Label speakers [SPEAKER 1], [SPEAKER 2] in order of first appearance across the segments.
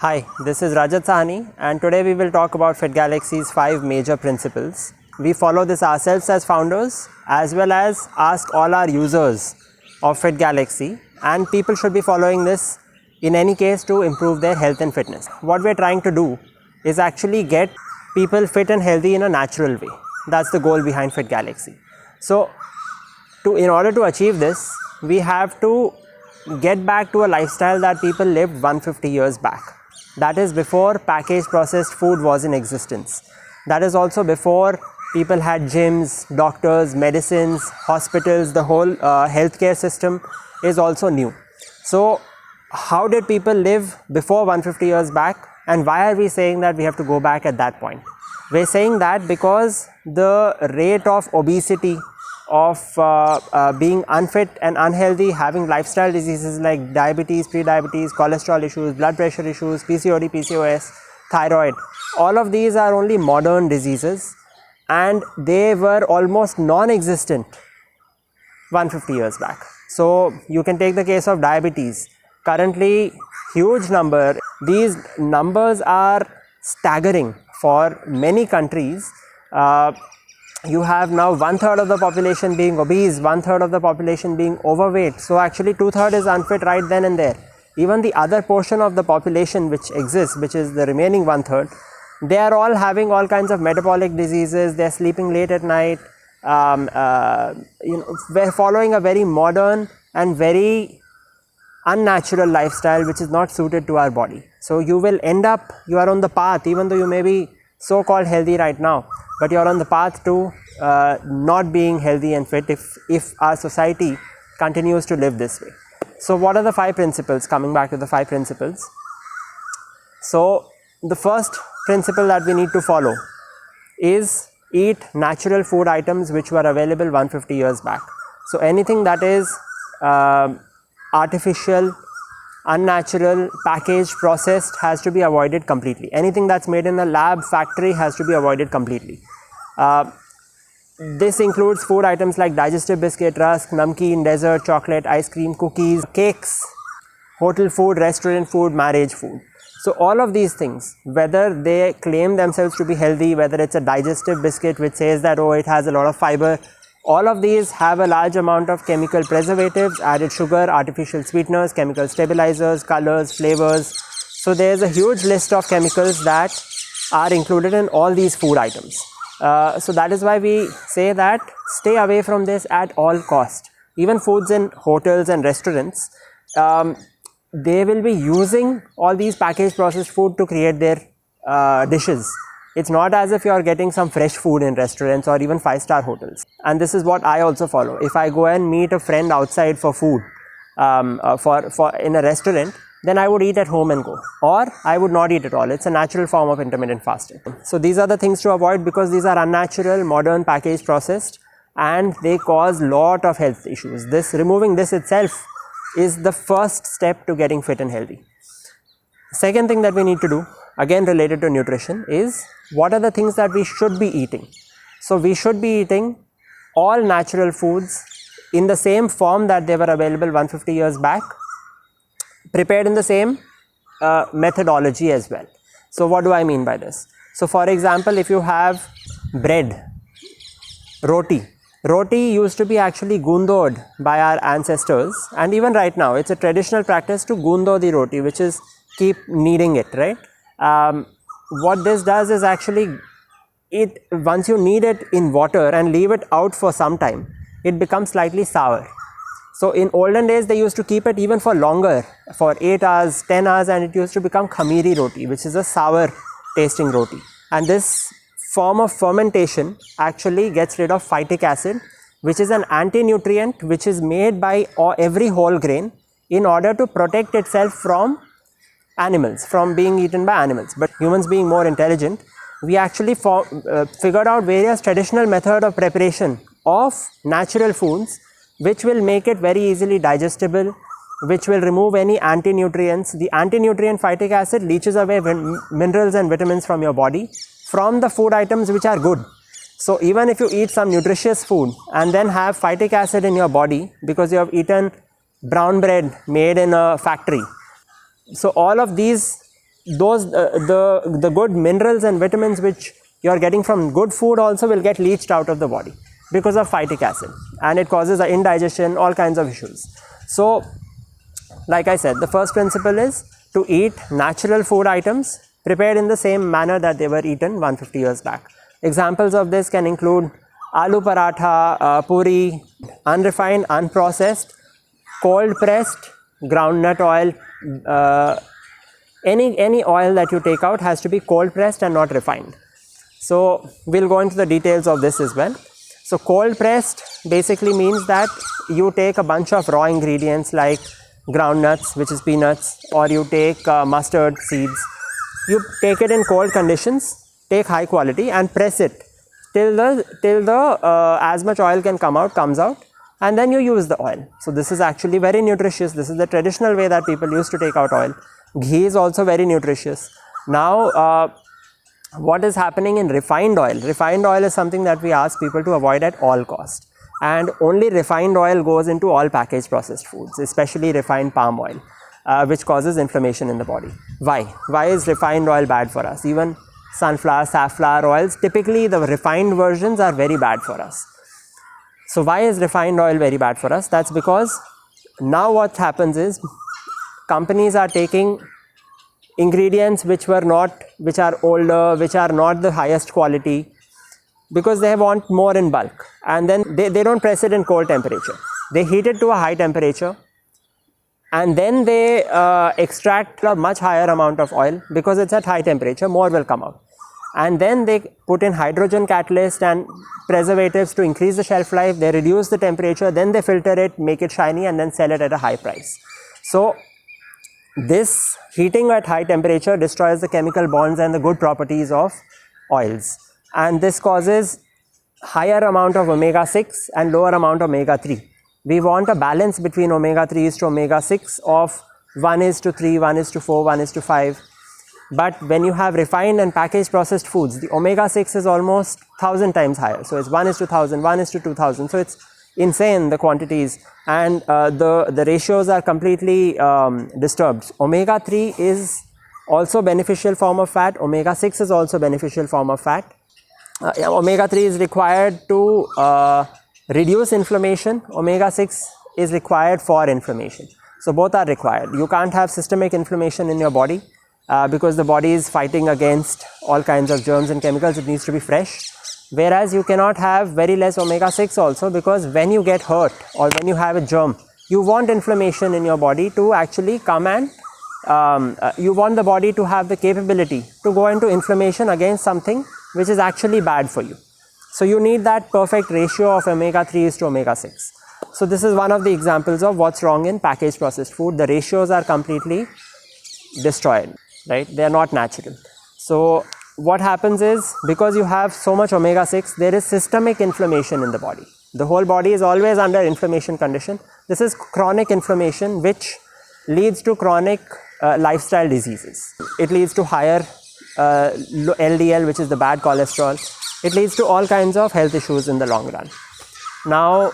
[SPEAKER 1] Hi, this is Rajat Sahani and today we will talk about Fitgalaxy's 5 major principles. We follow this ourselves as founders as well as ask all our users of Fitgalaxy, and people should be following this in any case to improve their health and fitness. What we are trying to do is actually get people fit and healthy in a natural way. That's the goal behind Fitgalaxy. So in order to achieve this, we have to get back to a lifestyle that people lived 150 years back. That is before packaged processed food was in existence. That is also before people had gyms, doctors, medicines, hospitals. The whole healthcare system is also new. So how did people live before 150 years back, and why are we saying that we have to go back at that point? We're saying that because the rate of obesity, of being unfit and unhealthy, having lifestyle diseases like diabetes, pre-diabetes, cholesterol issues, blood pressure issues, PCOD, PCOS, thyroid, all of these are only modern diseases and they were almost non-existent 150 years back. So you can take the case of diabetes. Currently huge number. These numbers are staggering for many countries. You have now 1/3 of the population being obese, 1/3 of the population being overweight. So actually 2/3 is unfit right then and there. Even the other portion of the population which exists, which is the remaining 1/3, they are all having all kinds of metabolic diseases. They are sleeping late at night. We're following a very modern and very unnatural lifestyle which is not suited to our body. So you will end up, you are on the path, even though you may be so-called healthy right now, but you are on the path to not being healthy and fit if our society continues to live this way. So what are the 5 principles? Coming back to the 5 principles. So the first principle that we need to follow is eat natural food items which were available 150 years back. So anything that is artificial, unnatural, packaged, processed has to be avoided completely. Anything that's made in a lab, factory has to be avoided completely. This includes food items like digestive biscuit, rusk, namkeen, dessert, chocolate, ice cream, cookies, cakes, hotel food, restaurant food, marriage food. So all of these things, whether they claim themselves to be healthy, whether it's a digestive biscuit which says that, oh, it has a lot of fiber, all of these have a large amount of chemical preservatives, added sugar, artificial sweeteners, chemical stabilizers, colors, flavors. So there's a huge list of chemicals that are included in all these food items. So that is why we say that stay away from this at all cost. Even foods in hotels and restaurants, they will be using all these packaged processed food to create their dishes. It's not as if you are getting some fresh food in restaurants or even 5-star hotels. And this is what I also follow. If I go and meet a friend outside for food, in a restaurant, then I would eat at home and go, or I would not eat at all. It's a natural form of intermittent fasting. So these are the things to avoid because these are unnatural, modern, packaged, processed, and they cause lot of health issues. Removing this itself is the first step to getting fit and healthy. Second thing that we need to do, again related to nutrition, is what are the things that we should be eating. So we should be eating all natural foods in the same form that they were available 150 years back, prepared in the same methodology as well. So what do I mean by this? So for example, if you have bread, roti used to be actually gundoed by our ancestors, and even right now it's a traditional practice to gundo the roti, which is keep kneading it, right? What this does is actually, once you knead it in water and leave it out for some time, it becomes slightly sour. So in olden days they used to keep it even for longer, for 8 hours, 10 hours, and it used to become khamiri roti, which is a sour tasting roti. And this form of fermentation actually gets rid of phytic acid, which is an anti-nutrient which is made by every whole grain in order to protect itself from animals, from being eaten by animals. But humans being more intelligent, we actually figured out various traditional methods of preparation of natural foods which will make it very easily digestible, which will remove any anti-nutrients. The anti-nutrient phytic acid leaches away minerals and vitamins from your body from the food items which are good. So even if you eat some nutritious food and then have phytic acid in your body because you have eaten brown bread made in a factory, so all of these those the good minerals and vitamins which you are getting from good food also will get leached out of the body because of phytic acid, and it causes indigestion, all kinds of issues. So like I said, the first principle is to eat natural food items prepared in the same manner that they were eaten 150 years back. Examples of this can include aloo paratha, puri, unrefined, unprocessed, cold pressed, groundnut oil. Any oil that you take out has to be cold pressed and not refined. So we'll go into the details of this as well. So cold pressed basically means that you take a bunch of raw ingredients like groundnuts, which is peanuts, or you take mustard seeds. You take it in cold conditions, take high quality and press it till the as much oil can comes out, and then you use the oil. So this is actually very nutritious. This is the traditional way that people used to take out oil. Ghee is also very nutritious. Now what is happening in refined oil? Refined oil is something that we ask people to avoid at all cost, and only refined oil goes into all packaged processed foods, especially refined palm oil, which causes inflammation in the body. Why is refined oil bad for us? Even sunflower, safflower oils, typically the refined versions are very bad for us. So why is refined oil very bad for us? That's because now what happens is companies are taking ingredients which are older, which are not the highest quality, because they want more in bulk, and then they don't press it in cold temperature. They heat it to a high temperature, and then they extract a much higher amount of oil. Because it's at high temperature, more will come out, and then they put in hydrogen catalyst and preservatives to increase the shelf life. They reduce the temperature, then they filter it, make it shiny, and then sell it at a high price. So this heating at high temperature destroys the chemical bonds and the good properties of oils, and this causes higher amount of omega-6 and lower amount of omega-3. We want a balance between omega-3s to omega-6 of 1:3, 1:4, 1:5. But when you have refined and packaged processed foods, the omega-6 is almost 1,000 times higher. So it's 1:1,000, 1:2,000. So it's insane, the quantities, and the ratios are completely disturbed. Omega-3 is also beneficial form of fat. Omega-6 is also beneficial form of fat. Omega-3 is required to reduce inflammation. Omega-6 is required for inflammation. So both are required. You can't have systemic inflammation in your body because the body is fighting against all kinds of germs and chemicals. It needs to be fresh. Whereas you cannot have very less omega-6 also, because when you get hurt or when you have a germ, you want inflammation in your body to actually come and you want the body to have the capability to go into inflammation against something which is actually bad for you. So you need that perfect ratio of omega-3s to omega-6. So this is one of the examples of what's wrong in packaged processed food. The ratios are completely destroyed, right? They are not natural. So what happens is, because you have so much omega-6, there is systemic inflammation in the body. The whole body is always under inflammation condition. This is chronic inflammation, which leads to chronic lifestyle diseases. It leads to higher LDL, which is the bad cholesterol. It leads to all kinds of health issues in the long run. Now,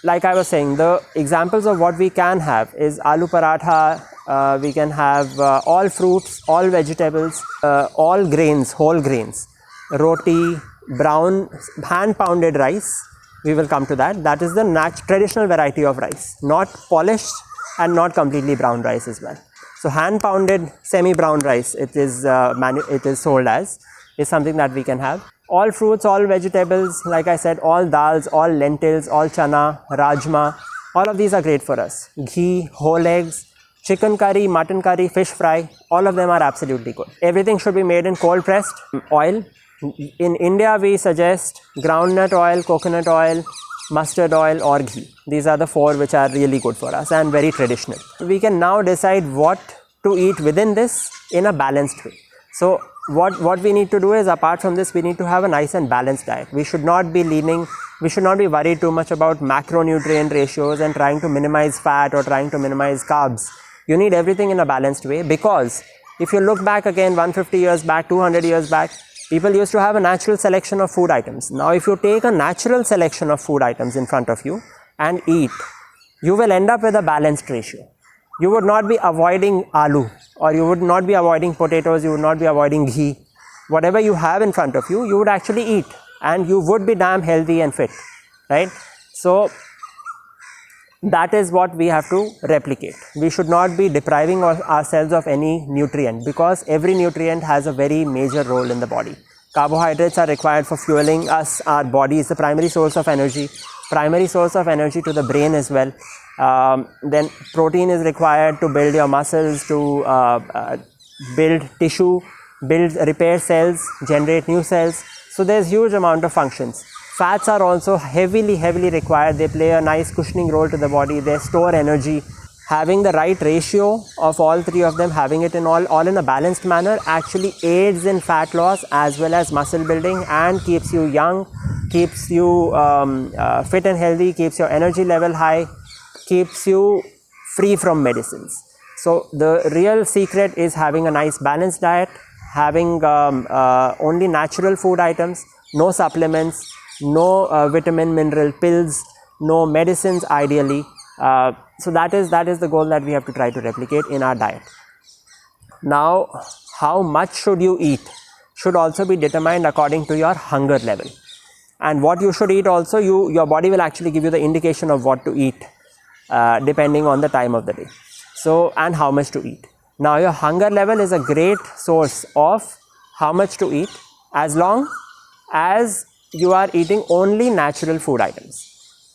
[SPEAKER 1] like I was saying, the examples of what we can have is aloo paratha. We can have all fruits, all vegetables, all grains, whole grains, roti, brown, hand pounded rice. We will come to that. That is the traditional variety of rice, not polished and not completely brown rice as well. So hand pounded semi-brown rice, it is sold as, is something that we can have. All fruits, all vegetables, like I said, all dals, all lentils, all chana, rajma, all of these are great for us. Ghee, whole eggs, chicken curry, mutton curry, fish fry, all of them are absolutely good. Everything should be made in cold pressed oil. In India, we suggest groundnut oil, coconut oil, mustard oil or ghee. These are the four which are really good for us and very traditional. We can now decide what to eat within this in a balanced way. So what we need to do is, apart from this, we need to have a nice and balanced diet. We should not be worried too much about macronutrient ratios and trying to minimize fat or trying to minimize carbs. You need everything in a balanced way, because if you look back again 150 years back, 200 years back, people used to have a natural selection of food items. Now if you take a natural selection of food items in front of you and eat, you will end up with a balanced ratio. you would not be avoiding aloo, or you would not be avoiding potatoes, you would not be avoiding ghee. Whatever you have in front of you, you would actually eat, and you would be damn healthy and fit, right? So that is what we have to replicate. We should not be depriving ourselves of any nutrient, because every nutrient has a very major role in the body. Carbohydrates are required for fueling us. Our body is the primary source of energy to the brain as well. Then protein is required to build your muscles, to build tissue, repair cells, generate new cells. So there's huge amount of functions. Fats are also heavily required. They play a nice cushioning role to the body. They store energy. Having the right ratio of all three of them, having it in all in a balanced manner, actually aids in fat loss as well as muscle building, and keeps you young, keeps you fit and healthy, keeps your energy level high, keeps you free from medicines. So the real secret is having a nice balanced diet, having only natural food items, no supplements, no vitamin mineral pills, no medicines ideally. So that is the goal that we have to try to replicate in our diet. Now, how much should you eat should also be determined according to your hunger level, and what you should eat also, your body will actually give you the indication of what to eat depending on the time of the day. So, and how much to eat. Now your hunger level is a great source of how much to eat, as long as you are eating only natural food items.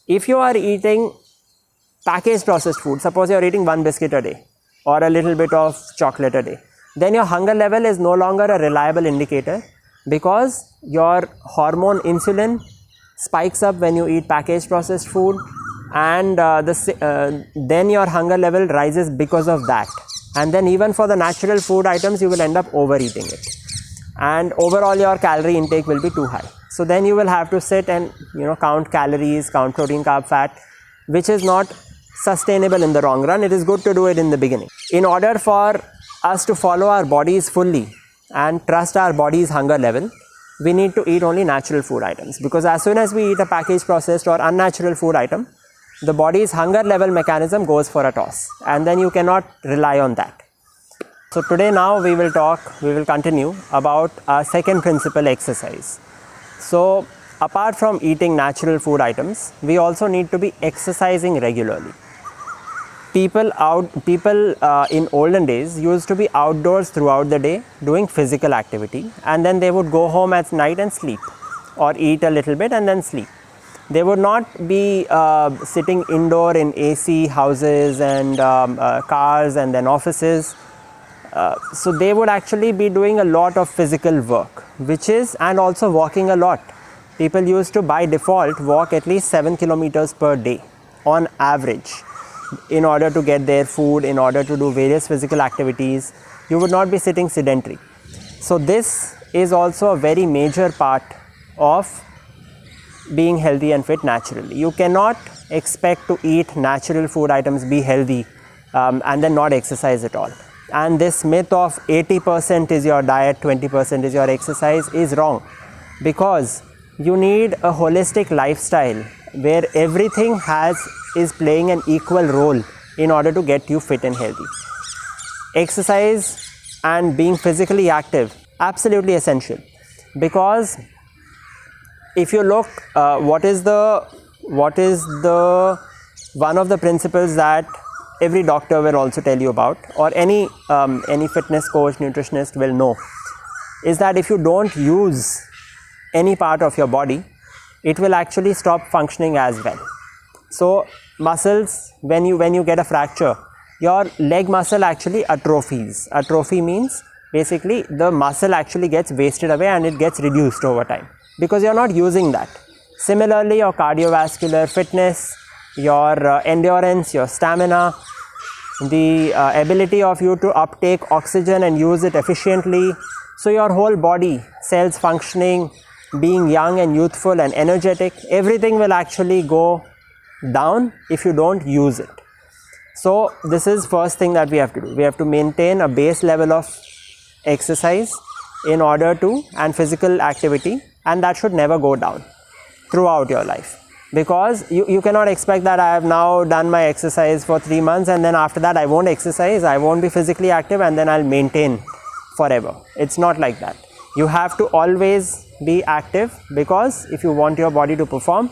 [SPEAKER 1] If you are eating packaged processed food, suppose you are eating one biscuit a day or a little bit of chocolate a day, then your hunger level is no longer a reliable indicator, because your hormone insulin spikes up when you eat packaged processed food, and then your hunger level rises because of that. And then even for the natural food items, you will end up overeating it, and overall your calorie intake will be too high. So then you will have to sit and count calories, count protein, carb, fat, which is not sustainable in the long run. It is good to do it in the beginning. In order for us to follow our bodies fully and trust our body's hunger level, we need to eat only natural food items, because as soon as we eat a packaged, processed or unnatural food item, the body's hunger level mechanism goes for a toss, and then you cannot rely on that. So today now we will continue about our second principle, exercise. So apart from eating natural food items, we also need to be exercising regularly. People in olden days used to be outdoors throughout the day doing physical activity, and then they would go home at night and sleep, or eat a little bit and then sleep. They would not be sitting indoor in AC houses and cars and then offices. So they would actually be doing a lot of physical work, and also walking a lot. People used to by default walk at least 7 kilometers per day on average, in order to get their food, in order to do various physical activities. You would not be sitting sedentary. So this is also a very major part of being healthy and fit naturally. You cannot expect to eat natural food items, be healthy, and then not exercise at all. And this myth of 80% is your diet, 20% is your exercise is wrong, because you need a holistic lifestyle where everything is playing an equal role in order to get you fit and healthy. Exercise and being physically active, absolutely essential, because if you look, what is the one of the principles that every doctor will also tell you about, or any fitness coach, nutritionist will know, is that if you don't use any part of your body, it will actually stop functioning as well. So muscles, when you get a fracture, your leg muscle actually atrophies. Atrophy means basically the muscle actually gets wasted away and it gets reduced over time, because you're not using that. Similarly, your cardiovascular fitness, your endurance, your stamina, the ability of you to uptake oxygen and use it efficiently, so your whole body, cells functioning, being young and youthful and energetic, everything will actually go down if you don't use it. So this is first thing that we have to do. We have to maintain a base level of exercise and physical activity, and that should never go down throughout your life, because you cannot expect that I have now done my exercise for 3 months and then after that I won't exercise, I won't be physically active and then I'll maintain forever. It's not like that. You have to always be active, because if you want your body to perform,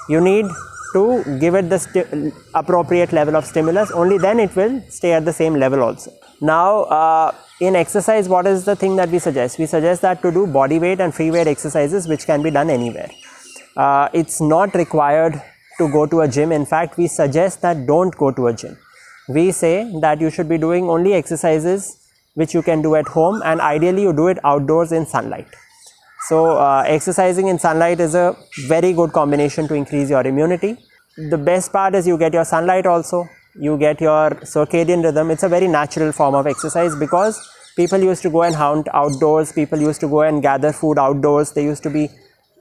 [SPEAKER 1] you need to give it the appropriate level of stimulus. Only then it will stay at the same level also. Now in exercise, what is the thing that we suggest? We suggest that to do body weight and free weight exercises, which can be done anywhere. It's not required to go to a gym. In fact, we suggest that don't go to a gym. We say that you should be doing only exercises which you can do at home, and ideally you do it outdoors in sunlight. So exercising in sunlight is a very good combination to increase your immunity. The best part is you get your sunlight also, you get your circadian rhythm. It's a very natural form of exercise, because people used to go and hunt outdoors, people used to go and gather food outdoors, they used to be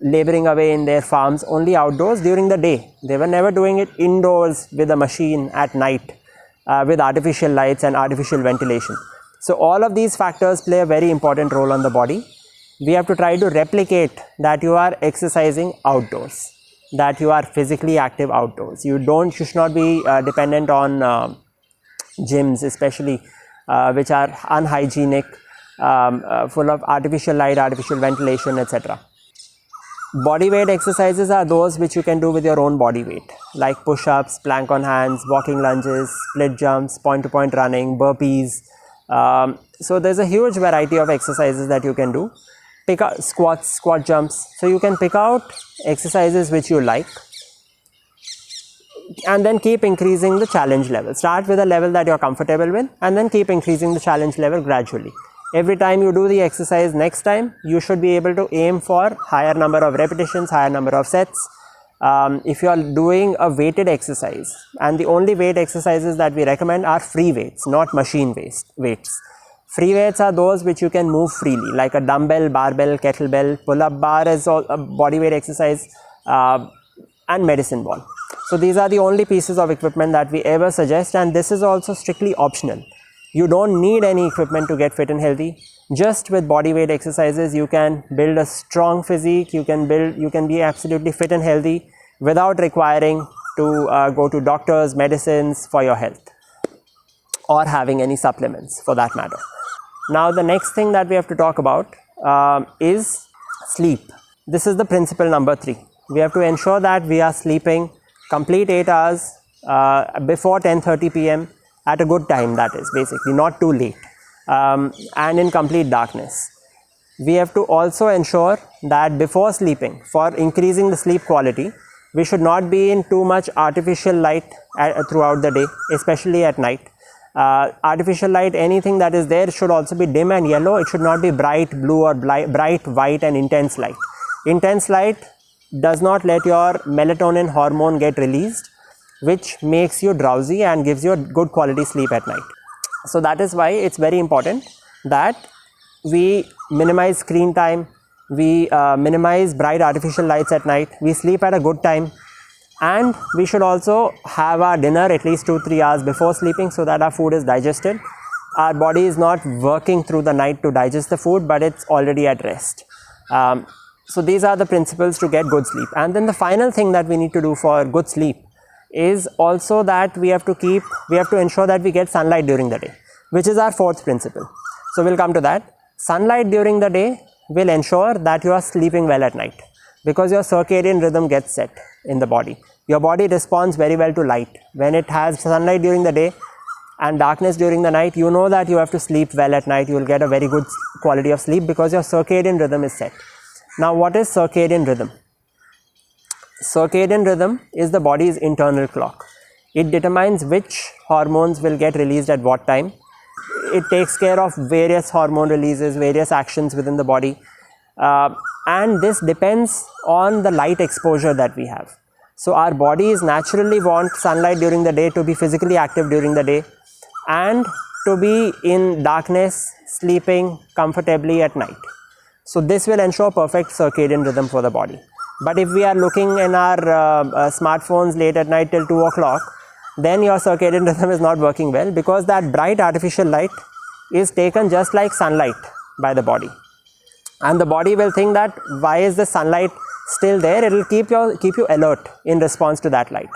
[SPEAKER 1] laboring away in their farms only outdoors during the day. They were never doing it indoors with a machine at night with artificial lights and artificial ventilation. So all of these factors play a very important role on the body. We have to try to replicate that you are exercising outdoors, that you are physically active outdoors. You should not be dependent on gyms, especially which are unhygienic, full of artificial light, artificial ventilation, etc. Body weight exercises are those which you can do with your own body weight, like push-ups, plank on hands, walking lunges, split jumps, point-to-point running, burpees. So there's a huge variety of exercises that you can do. Pick out squats, squat jumps. So you can pick out exercises which you like and then keep increasing the challenge level. Start with a level that you're comfortable with and then keep increasing the challenge level gradually. Every time you do the exercise, next time you should be able to aim for higher number of repetitions, higher number of sets. If you are doing a weighted exercise, and the only weight exercises that we recommend are free weights, not machine weights. Free weights are those which you can move freely, like a dumbbell, barbell, kettlebell. Pull-up bar is a body weight exercise, and medicine ball. So these are the only pieces of equipment that we ever suggest, and this is also strictly optional. You don't need any equipment to get fit and healthy. Just with body weight exercises, you can build a strong physique, you can be absolutely fit and healthy without requiring to go to doctors, medicines for your health, or having any supplements for that matter. Now the next thing that we have to talk about is sleep. This is the principle number 3. We have to ensure that we are sleeping complete 8 hours before 10:30 p.m. at a good time, that is basically not too late, and in complete darkness. We have to also ensure that before sleeping, for increasing the sleep quality, we should not be in too much artificial light throughout the day, especially at night. Artificial light, anything that is there, should also be dim and yellow. It should not be bright blue or bright white and intense light. Intense light does not let your melatonin hormone get released, which makes you drowsy and gives you a good quality sleep at night. So that is why it's very important that we minimize screen time, we minimize bright artificial lights at night, we sleep at a good time, and we should also have our dinner at least 2-3 hours before sleeping so that our food is digested. Our body is not working through the night to digest the food, but it's already at rest. So these are the principles to get good sleep. And then the final thing that we need to do for good sleep is also that we have to ensure that we get sunlight during the day, which is our 4th principle. So we'll come to that. Sunlight during the day will ensure that you are sleeping well at night, because your circadian rhythm gets set in the body. Your body responds very well to light. When it has sunlight during the day and darkness during the night, you know that you have to sleep well at night. You will get a very good quality of sleep because your circadian rhythm is set. Now, what is circadian rhythm? Circadian rhythm is the body's internal clock. It determines which hormones will get released at what time. It takes care of various hormone releases, various actions within the body, and this depends on the light exposure that we have. So our bodies naturally want sunlight during the day to be physically active during the day and to be in darkness, sleeping comfortably at night. So this will ensure perfect circadian rhythm for the body. But if we are looking in our smartphones late at night till 2 o'clock, then your circadian rhythm is not working well, because that bright artificial light is taken just like sunlight by the body. And the body will think that why is the sunlight still there, it will keep you alert in response to that light.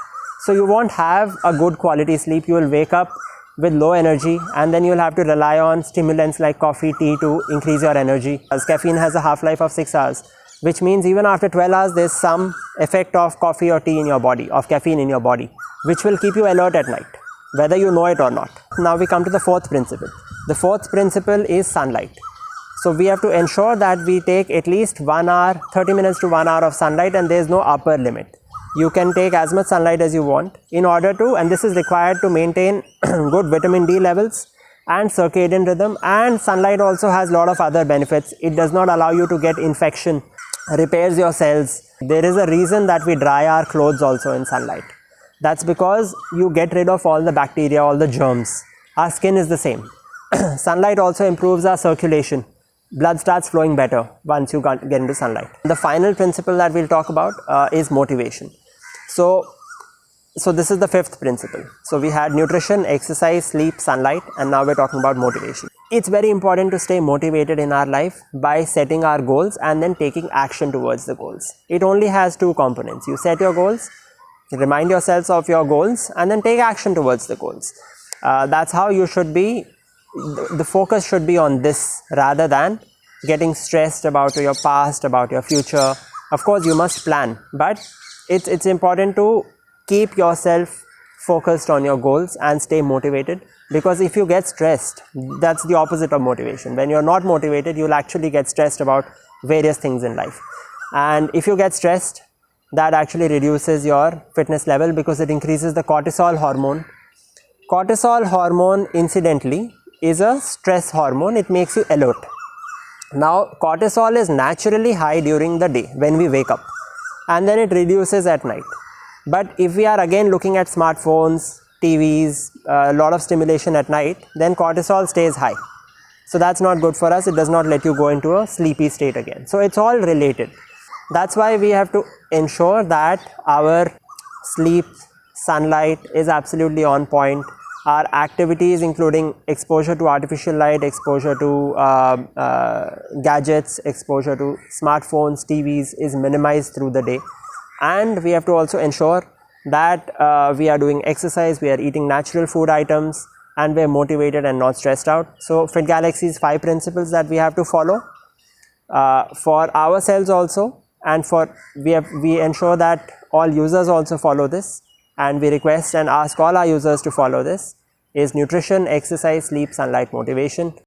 [SPEAKER 1] So you won't have a good quality sleep. You will wake up with low energy, and then you'll have to rely on stimulants like coffee, tea to increase your energy. As caffeine has a half-life of 6 hours, which means even after 12 hours, there's some effect of coffee or tea in your body, of caffeine in your body, which will keep you alert at night, whether you know it or not. Now we come to the fourth principle. The fourth principle is sunlight. So we have to ensure that we take at least 1 hour, 30 minutes to 1 hour of sunlight, and there is no upper limit. You can take as much sunlight as you want in order to, and this is required to maintain good vitamin D levels and circadian rhythm. And sunlight also has a lot of other benefits. It does not allow you to get infection, repairs your cells. There is a reason that we dry our clothes also in sunlight. That's because you get rid of all the bacteria, all the germs. Our skin is the same. Sunlight also improves our circulation. Blood starts flowing better once you get into sunlight. The final principle that we'll talk about is motivation. So this is the fifth principle. So we had nutrition, exercise, sleep, sunlight, and now we're talking about motivation. It's very important to stay motivated in our life by setting our goals and then taking action towards the goals. It only has two components. You set your goals, remind yourselves of your goals, and then take action towards the goals. That's how you should be. The focus should be on this rather than getting stressed about your past, about your future. Of course, you must plan, but it's important to keep yourself focused on your goals and stay motivated, because if you get stressed, that's the opposite of motivation. When you're not motivated, you'll actually get stressed about various things in life. And if you get stressed, that actually reduces your fitness level because it increases the cortisol hormone. Cortisol hormone, incidentally, is a stress hormone. It makes you alert. Now, cortisol is naturally high during the day when we wake up, and then it reduces at night. But if we are again looking at smartphones, TVs, a lot of stimulation at night, then cortisol stays high. So that's not good for us. It does not let you go into a sleepy state again. So it's all related. That's why we have to ensure that our sleep, sunlight is absolutely on point. Our activities, including exposure to artificial light, exposure to gadgets, exposure to smartphones, TVs, is minimized through the day. And we have to also ensure that we are doing exercise, we are eating natural food items, and we are motivated and not stressed out. So Fitgalaxy's 5 principles that we have to follow for ourselves also, and we ensure that all users also follow this, and we request and ask all our users to follow this, is nutrition, exercise, sleep, sunlight, motivation.